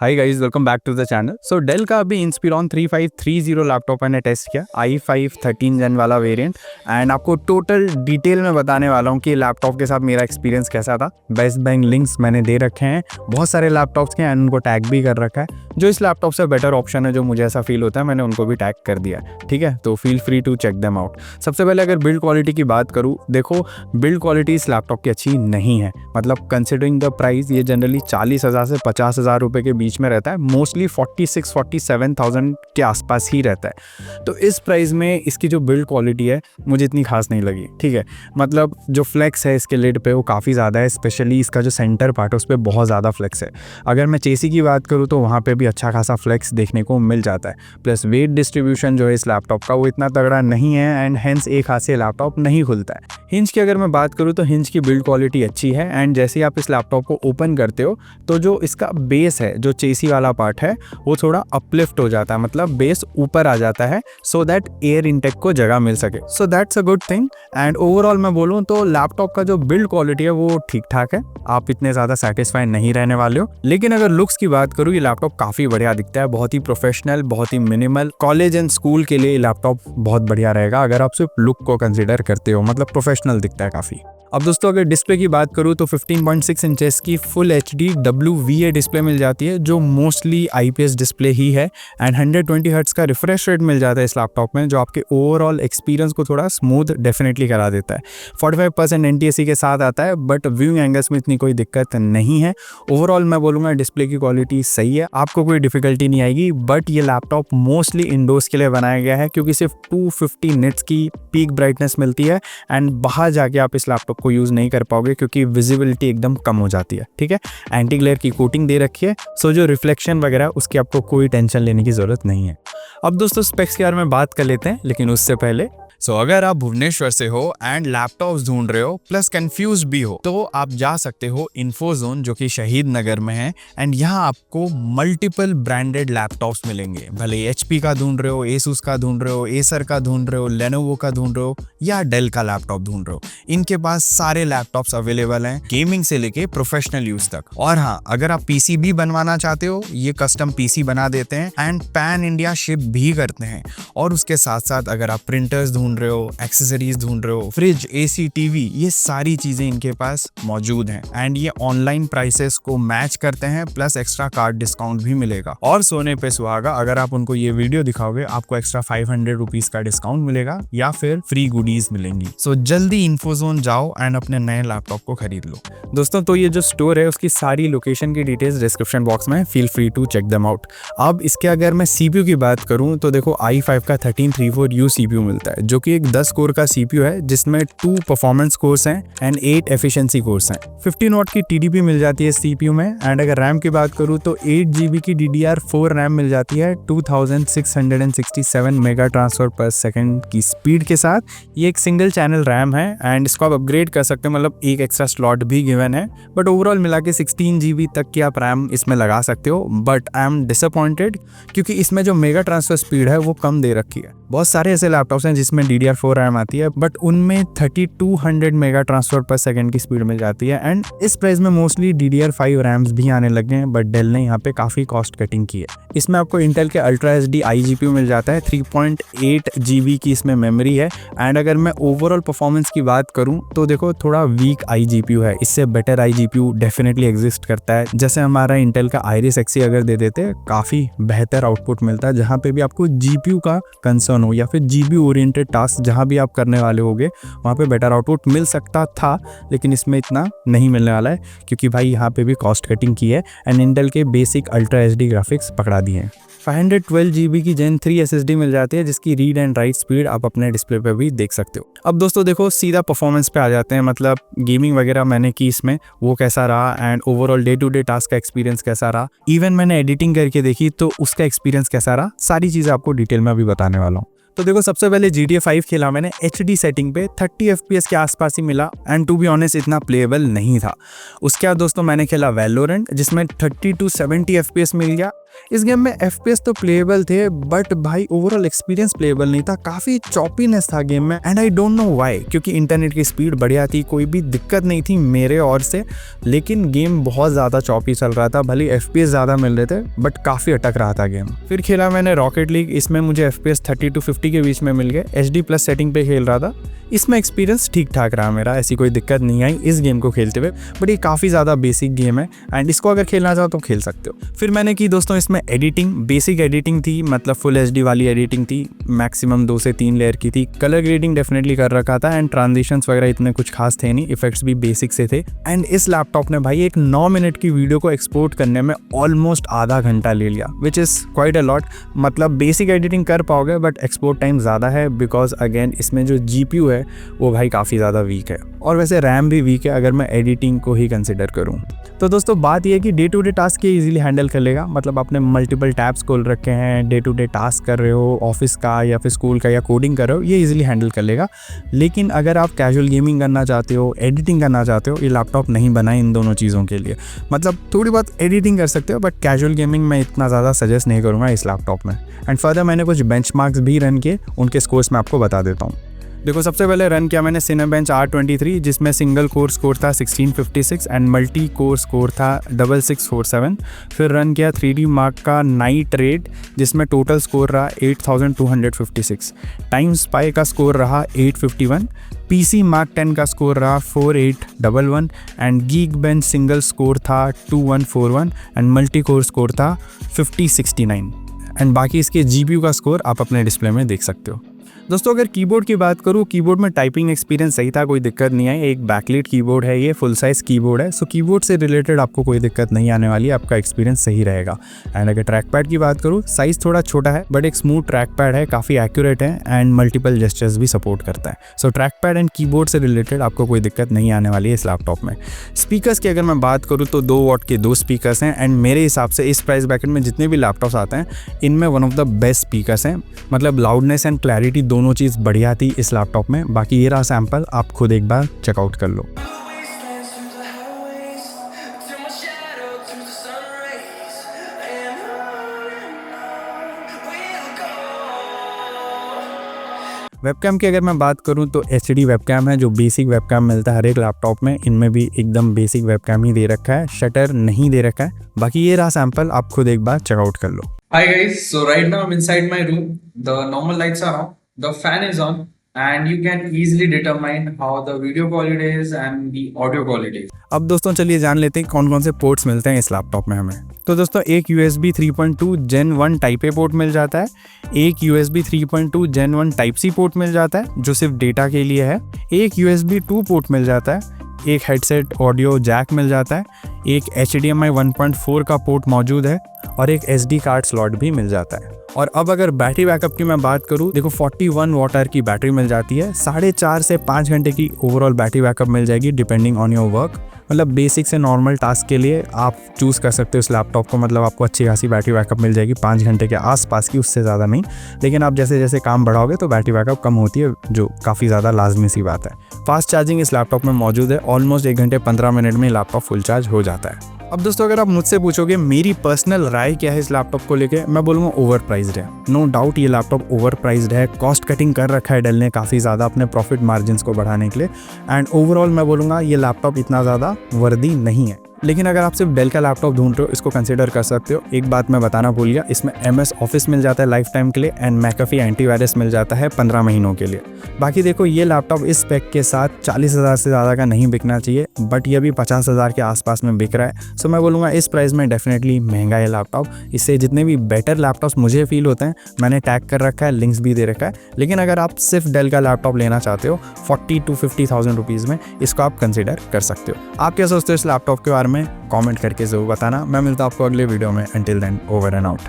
Hi guys, welcome back to the channel. So Dell का अभी Inspiron 3530 laptop मैंने test किया, i5 13 जेन वाला वेरिएंट। एंड आपको टोटल डिटेल में बताने वाला हूँ कि लैपटॉप के साथ मेरा एक्सपीरियंस कैसा था। बेस्ट बाइंग लिंक्स मैंने दे रखे हैं बहुत सारे लैपटॉप्स के एंड उनको टैग भी कर रखा है। जो इस लैपटॉप से बेटर ऑप्शन है, जो मुझे ऐसा फील होता है, मैंने उनको भी टैग कर दिया है। ठीक है, तो feel free to check them out. सबसे पहले अगर बिल्ड क्वालिटी की बात करूँ, देखो बिल्ड क्वालिटी इस लैपटॉप की अच्छी नहीं है। मतलब कंसिडरिंग द प्राइस, ये जनरली 40,000 से 50,000 रुपये के बीच में रहता है, मोस्टली 46-47,000 के आसपास ही रहता है। तो इस प्राइस में इसकी जो बिल्ड क्वालिटी है मुझे इतनी खास नहीं लगी। ठीक है, मतलब जो फ्लेक्स है इसके लिड पे वो काफ़ी ज़्यादा है, स्पेशली इसका जो सेंटर पार्ट है उस पर बहुत ज़्यादा फ्लेक्स है। अगर मैं चेसी की बात करूँ तो वहाँ पे भी अच्छा खासा फ्लेक्स देखने को मिल जाता है। प्लस वेट डिस्ट्रीब्यूशन जो है इस लैपटॉप का वो इतना तगड़ा नहीं है एंड हेंस एक हाथ से लैपटॉप नहीं खुलता है। हिंज की अगर मैं बात करूँ तो हिंज की बिल्ड क्वालिटी अच्छी है एंड जैसे ही आप इस लैपटॉप को ओपन करते हो तो जो इसका बेस है, जो चेसी वाला पार्ट है, वो थोड़ा अपलिफ्ट हो जाता है, मतलब बेस ऊपर आ जाता है सो दैट एयर इनटेक को जगह मिल सके। So that's a good thing. And overall मैं बोलूँ तो लैपटॉप का जो बिल्ड क्वालिटी है वो ठीक ठाक है, आप इतने ज़्यादा सेटिस्फाई नहीं रहने वाले हो। लेकिन अगर लुक्स की बात करूँ, ये लैपटॉप काफ़ी बढ़िया दिखता है, बहुत ही प्रोफेशनल, बहुत ही मिनिमल। कॉलेज एंड स्कूल के लिए लैपटॉप बहुत बढ़िया रहेगा अगर आप सिर्फ लुक को कंसिडर करते हो, मतलब प्रोफेशनल दिखता है काफ़ी। अब दोस्तों अगर डिस्प्ले की बात करूँ तो 15.6 इंचेस की फुल HD WVA डिस्प्ले मिल जाती है, जो मोस्टली IPS डिस्प्ले ही है। एंड 120 हर्ट्ज का रिफ्रेश रेट मिल जाता है इस लैपटॉप में, जो आपके ओवरऑल एक्सपीरियंस को थोड़ा स्मूथ डेफिनेटली करा देता है। 45% NTSC के साथ आता है, बट व्यूइंग एंगल्स में इतनी कोई दिक्कत नहीं है। ओवरऑल मैं बोलूँगा डिस्प्ले की क्वालिटी सही है, आपको कोई डिफिकल्टी नहीं आएगी। बट ये लैपटॉप मोस्टली इंडोर्स के लिए बनाया गया है, क्योंकि सिर्फ 250 निट्स की पीक ब्राइटनेस मिलती है एंड बाहर जाके आप इस लैपटॉप को यूज़ नहीं कर पाओगे क्योंकि विजिबिलिटी एकदम कम हो जाती है। ठीक है, एंटी ग्लेयर की कोटिंग दे रखी है, सो जो रिफ्लेक्शन वगैरह उसकी आपको कोई टेंशन लेने की ज़रूरत नहीं है। अब दोस्तों स्पेक्स के बारे में बात कर लेते हैं, लेकिन उससे पहले अगर आप भुवनेश्वर से हो एंड लैपटॉप्स ढूंढ रहे हो प्लस कंफ्यूज भी हो, तो आप जा सकते हो इन्फोजोन, जो कि शहीद नगर में है। एंड यहाँ आपको मल्टीपल ब्रांडेड लैपटॉप्स मिलेंगे, भले HP का ढूंढ रहे हो, एसूस का ढूंढ रहे हो, एसर का ढूंढ रहे हो, लेनोवो का ढूंढ रहे हो या डेल का लैपटॉप ढूंढ रहे हो, इनके पास सारे लैपटॉप्स अवेलेबल हैं, गेमिंग से लेके प्रोफेशनल यूज तक। और हाँ, अगर आप PC भी बनवाना चाहते हो, ये कस्टम PC बना देते हैं एंड पैन इंडिया शिप भी करते हैं। और उसके साथ साथ अगर आप प्रिंटर्स ढूंढ रहे हो, एक्सेसरीज ढूंढ रहे हो, फ्रिज, AC, TV, ये सारी चीजें इनके पास मौजूद हैं। एंड ये ऑनलाइन प्राइसेस को मैच करते हैं, प्लस एक्स्ट्रा कार्ड डिस्काउंट भी मिलेगा। और सोने पे सुहागा, अगर आप उनको ये वीडियो दिखाओगे आपको एक्स्ट्रा 500 रुपीज का डिस्काउंट मिलेगा या फिर फ्री गुडीज मिलेंगी। सो जल्दी इन्फोजोन जाओ एंड अपने नए लैपटॉप को खरीद लो। दोस्तों तो ये जो स्टोर है उसकी सारी लोकेशन की डिटेल्स डिस्क्रिप्शन बॉक्स में, feel free to check them out. अब इसके अगर मैं CPU की बात करूं तो देखो i5 का 1334U CPU मिलता है, जो कि एक 10 कोर का CPU है, जिसमें 2 परफॉर्मेंस कोर्स हैं एंड 8 एफिशिएंसी कोर्स हैं। 15 वॉट की TDP मिल जाती है CPU में। एंड अगर रैम की बात करूँ तो 8 GB की DDR4 रैम मिल जाती है, 2667 मेगा ट्रांसफर पर सेकंड की स्पीड के साथ। ये एक सिंगल चैनल रैम है एंड इसको आप अपग्रेड कर सकते हो, मतलब एक एक्स्ट्रा स्लॉट भी गिवन है। बट ओवरऑल मिला के 16 GB तक की आप रैम इसमें लगा सकते हो। बट आई एम डिसअपॉइंटेड क्योंकि इसमें जो मेगा ट्रांसफर स्पीड है वो कम दे रखी है। बहुत सारे ऐसे लैपटॉप्स हैं जिसमें DDR4 रैम आती है, बट उनमें 3200 मेगा ट्रांसफर पर सेकंड की स्पीड मिल जाती है। एंड इस प्राइस में मोस्टली DDR5 रैम्स भी आने लगे हैं, बट डेल ने यहाँ पे काफ़ी कॉस्ट कटिंग की है। इसमें आपको इंटेल के अल्ट्रा HD iGPU मिल जाता है, 3.8 GB की इसमें मेमोरी है। एंड अगर मैं ओवरऑल परफॉर्मेंस की बात करूँ तो देखो थोड़ा वीक iGPU है, इससे बेटर iGPU डेफिनेटली एग्जिस्ट करता है। जैसे हमारा इंटेल का Iris Xe अगर दे देते, काफ़ी बेहतर आउटपुट मिलता है, जहाँ पे भी आपको GPU का कंसर्न हो या फिर GB ओरिएंटेड टास्क जहाँ भी आप करने वाले होगे वहाँ पे बेटर आउटपुट मिल सकता था। लेकिन इसमें इतना नहीं मिलने वाला है क्योंकि भाई यहाँ पे भी कॉस्ट कटिंग की है एंड इंटेल के बेसिक अल्ट्रा HD ग्राफिक्स पकड़ा दिए हैं। 512 GB की Gen 3 SSD मिल जाती है, जिसकी रीड एंड राइट स्पीड आप अपने डिस्प्ले पे भी देख सकते हो। अब दोस्तों देखो सीधा परफॉर्मेंस पे आ जाते हैं, मतलब गेमिंग वगैरह मैंने की इसमें, वो कैसा रहा and overall day to day task का एक्सपीरियंस कैसा रहा, इवन मैंने एडिटिंग करके देखी तो उसका एक्सपीरियंस कैसा रहा, सारी चीज़ें आपको डिटेल में अभी बताने वाला हूँ। तो देखो सबसे पहले GTA 5 खेला मैंने HD सेटिंग पे, 30 FPS के आसपास ही मिला एंड टू बी ऑनेस्ट इतना प्लेएबल नहीं था। उसके बाद दोस्तों मैंने खेला वैलोरेंट, जिसमें 30 to 70 FPS मिल गया। इस गेम में FPS तो प्लेएबल थे बट भाई ओवरऑल एक्सपीरियंस प्लेएबल नहीं था, काफ़ी चॉपीनेस था गेम में and I don't know why, क्योंकि इंटरनेट की स्पीड बढ़िया थी, कोई भी दिक्कत नहीं थी मेरे ओर से, लेकिन गेम बहुत ज़्यादा चॉपी चल रहा था। भले FPS ज़्यादा मिल रहे थे बट काफ़ी अटक रहा था गेम। फिर खेला मैंने रॉकेट लीग, इसमें मुझे FPS 30 to 50 के बीच में मिल गए। HD+ सेटिंग पे खेल रहा था, इसमें एक्सपीरियंस ठीक ठाक रहा मेरा, ऐसी कोई दिक्कत नहीं आई इस गेम को खेलते हुए। बट ये काफ़ी ज़्यादा बेसिक गेम है एंड इसको अगर खेलना चाहो तो खेल सकते हो। फिर मैंने की दोस्तों इसमें एडिटिंग, बेसिक एडिटिंग थी, मतलब फुल HD वाली एडिटिंग थी, मैक्सिमम 2 से 3 लेयर की थी। कलर ग्रेडिंग डेफिनेटली कर रखा था एंड ट्रांजिशंस वगैरह इतने कुछ खास थे नहीं, इफेक्ट्स भी बेसिक से थे। एंड इस लैपटॉप ने भाई एक 9 मिनट की वीडियो को एक्सपोर्ट करने में ऑलमोस्ट आधा घंटा ले लिया, which is quite a lot. मतलब बेसिक एडिटिंग कर पाओगे बट एक्सपोर्ट टाइम ज़्यादा है, बिकॉज अगेन इसमें जो GPU है वो भाई काफ़ी ज़्यादा वीक है और वैसे रैम भी वीक है अगर मैं एडिटिंग को ही कंसिडर करूँ तो। दोस्तों बात यह है कि डे टू डे टास्क ये इजीली हैंडल कर लेगा, मतलब आपने मल्टीपल टैब्स खोल रखे हैं, डे टू डे टास्क कर रहे हो ऑफिस का या फिर स्कूल का या कोडिंग कर रहे हो, ये इजीली हैंडल कर लेगा। लेकिन अगर आप कैजुअल गेमिंग करना चाहते हो, एडिटिंग करना चाहते हो, ये लैपटॉप नहीं बना इन दोनों चीज़ों के लिए। मतलब थोड़ी बहुत एडिटिंग कर सकते हो बट कैजुअल गेमिंग मैं इतना ज़्यादा सजेस्ट नहीं करूँगा इस लैपटॉप में। एंड फर्दर मैंने कुछ बेंचमार्क्स भी रन किए, उनके स्कोर्स मैं आपको बता देता हूँ। देखो सबसे पहले रन किया मैंने सिनेबेंच R23, जिसमें सिंगल कोर स्कोर था 1656 एंड मल्टी कोर स्कोर था 6647। फिर रन किया 3D मार्क का नाइट रेड, जिसमें टोटल स्कोर रहा 8256। टाइम स्पाई का स्कोर रहा 851। PC मार्क 10 का स्कोर रहा 4811 and geek bench single score था 2141 एंड मल्टी कोर स्कोर था 5069। एंड बाकी इसके GPU का स्कोर आप अपने डिस्प्ले में देख सकते हो। दोस्तों अगर कीबोर्ड की बात करूँ, कीबोर्ड में टाइपिंग एक्सपीरियंस सही था, कोई दिक्कत नहीं आई। एक बैकलाइट कीबोर्ड है, ये फुल साइज कीबोर्ड है, सो कीबोर्ड से रिलेटेड आपको कोई दिक्कत नहीं आने वाली है, आपका एक्सपीरियंस सही रहेगा। एंड अगर ट्रैक पैड की बात करूँ, साइज थोड़ा छोटा है बट एक स्मूथ ट्रैक पैड है, काफ़ी एक्यूरेट है एंड मल्टीपल जेस्चर्स भी सपोर्ट करता है। सो ट्रैक पैड एंड कीबोर्ड से रिलेटेड आपको कोई दिक्कत नहीं आने वाली है इस लैपटॉप में। स्पीकर्स की अगर मैं बात करूँ तो 2 वॉट के 2 स्पीकर्स हैं एंड मेरे हिसाब से इस प्राइस ब्रैकेट में जितने भी लैपटॉप्स आते हैं इनमें one of the best speakers हैं। मतलब लाउडनेस एंड क्लैरिटी दोनों चीज़ बढ़िया थी इस लैपटॉप में। बाकी ये रहा सैंपल, आप खुद एक बार चेकआउट कर लो। वेबकैम की अगर मैं बात करूं तो HD वेबकैम है, जो बेसिक वेबकैम मिलता है हर एक लैपटॉप में, इनमें भी एकदम बेसिक वेबकैम ही दे रखा है, शटर नहीं दे रखा है। बाकी ये रहा सैंपल, आप खुद एक बार चेकआउट कर लो। Hi guys, so right now I'm inside my room. The normal lights are on, the fan is on, and you can easily determine how the video quality is and the audio quality is. अब दोस्तों चलिए जान लेते हैं कौन कौन से ports मिलते हैं इस लैपटॉप में हमें। तो दोस्तों एक USB 3.2 Gen 1 type A port मिल जाता है, एक USB 3.2 Gen 1 type C port मिल जाता है जो सिर्फ डेटा के लिए है, एक USB 2 पोर्ट मिल जाता है, एक हेडसेट ऑडियो जैक मिल जाता है, एक HDMI 1.4 का पोर्ट मौजूद है और एक SD कार्ड स्लॉट भी मिल जाता है। और अब अगर बैटरी बैकअप की मैं बात करूँ, देखो 41 वॉट आवर की बैटरी मिल जाती है, 4.5 से 5 घंटे की ओवरऑल बैटरी बैकअप मिल जाएगी डिपेंडिंग ऑन योर वर्क। मतलब बेसिक से नॉर्मल टास्क के लिए आप चूज़ कर सकते हो इस लैपटॉप को, मतलब आपको अच्छी खासी बैटरी बैकअप मिल जाएगी 5 घंटे के आसपास की, उससे ज़्यादा नहीं। लेकिन आप जैसे जैसे काम बढ़ाओगे तो बैटरी बैकअप कम होती है, जो काफ़ी ज़्यादा लाजमी सी बात है। फास्ट चार्जिंग इस लैपटॉप में मौजूद है, ऑलमोस्ट 1 घंटे 15 मिनट में लैपटॉप फुल चार्ज हो जाता है। अब दोस्तों अगर आप मुझसे पूछोगे मेरी पर्सनल राय क्या है इस लैपटॉप को लेके, मैं बोलूँगा ओवर प्राइस्ड है। नो डाउट ये लैपटॉप ओवर प्राइस्ड है, कॉस्ट कटिंग कर रखा है डेल ने काफ़ी ज़्यादा अपने प्रॉफिट मार्जिन्स को बढ़ाने के लिए। एंड ओवरऑल मैं बोलूँगा ये लैपटॉप इतना ज़्यादा वर्दी नहीं है। लेकिन अगर आप सिर्फ डेल का लैपटॉप ढूंढ रहे हो, इसको कंसिडर कर सकते हो। एक बात मैं बताना भूल गया, इसमें MS ऑफिस मिल जाता है लाइफ टाइम के लिए एंड मैकेफी एंटीवायरस मिल जाता है 15 महीनों के लिए। बाकी देखो ये लैपटॉप इस स्पेक के साथ 40,000 से ज़्यादा का नहीं बिकना चाहिए, बट ये भी 50,000 के आसपास में बिक रहा है। सो मैं बोलूँगा इस प्राइस में डेफिनेटली महंगा है लैपटॉप। इससे जितने भी बेटर लैपटॉप्स मुझे फील होते हैं मैंने टैग कर रखा है, लिंक्स भी दे रखा है। लेकिन अगर आप सिर्फ डेल का लैपटॉप लेना चाहते हो 40 to 50,000 रुपीज़ में, इसको आप कंसिडर कर सकते हो। आप क्या सोचते हो इस लैपटॉप के बारे में, कमेंट करके ज़रूर बताना। मैं मिलता हूँ आपको अगले वीडियो में। Until then, over and out.